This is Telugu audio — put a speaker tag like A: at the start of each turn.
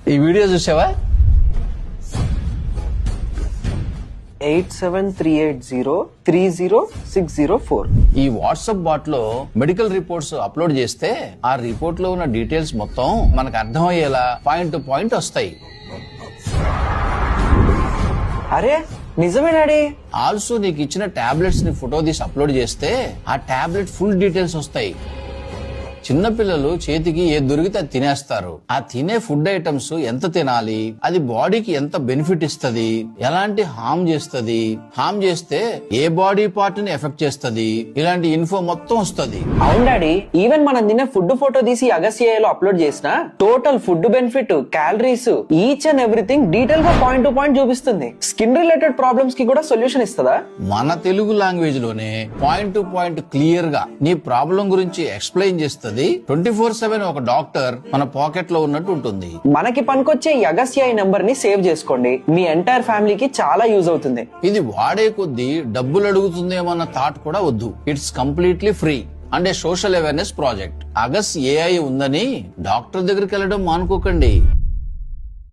A: ఈ వీడియో చూసావా?
B: 8738030604.
A: ఈ వాట్సాప్ బాట్ లో మెడికల్ రిపోర్ట్స్ అప్లోడ్ చేస్తే ఆ రిపోర్ట్ లో ఉన్న డీటెయిల్స్ మొత్తం మనకు అర్థమయ్యేలా పాయింట్ టు పాయింట్ వస్తాయి.
B: అరే నిజమే డాడీ.
A: ఆల్సో నీకు ఇచ్చిన టాబ్లెట్స్ ని ఫోటో తీసి అప్లోడ్ చేస్తే ఆ టాబ్లెట్ ఫుల్ డీటెయిల్స్ వస్తాయి. చిన్నపిల్లలు చేతికి ఏది దొరికితే అది తినేస్తారు. ఆ తినే ఫుడ్ ఐటమ్స్ ఎంత తినాలి, అది బాడీకి ఎంత బెనిఫిట్ ఇస్తది, ఎలాంటి హార్మ్ చేస్తది, హార్మ్ చేస్తే ఏ బాడీ పార్ట్ ని ఎఫెక్ట్ చేస్తది, ఇలాంటి ఇన్ఫో మొత్తం వస్తది.
B: అవును డాడీ, ఈవెన్ మనం తినే ఫుడ్ ఫోటో తీసి అగస్యలో అప్లోడ్ చేసిన total food benefit, calories, each and everything detail గా పాయింట్ టు పాయింట్ చూపిస్తుంది. స్కిన్ రిలేటెడ్ ప్రాబ్లమ్స్ కి కూడా సొల్యూషన్ ఇస్తుందా?
A: మన తెలుగు లాంగ్వేజ్ లోనే పాయింట్ టు పాయింట్ క్లియర్ గా నీ ప్రాబ్లం గురించి ఎక్స్ప్లెయిన్ చేస్తుంది. 24/7 ఒక డాక్టర్ మన పాకెట్ లో ఉన్నట్టు ఉంటుంది.
B: మనకి పనికొచ్చే ఈ అగస్య నంబర్ ని సేవ్ చేసుకోండి. మీ ఎంటైర్ ఫ్యామిలీకి చాలా యూజ్ అవుతుంది.
A: ఇది వాడే కొద్దీ డబ్బులు అడుగుతుందేమన్న థాట్ కూడా వద్దు. It's completely free and a social awareness project. అగస్ ఏఐ ఉందని డాక్టర్ దగ్గరికి వెళ్ళడం మానుకోకండి.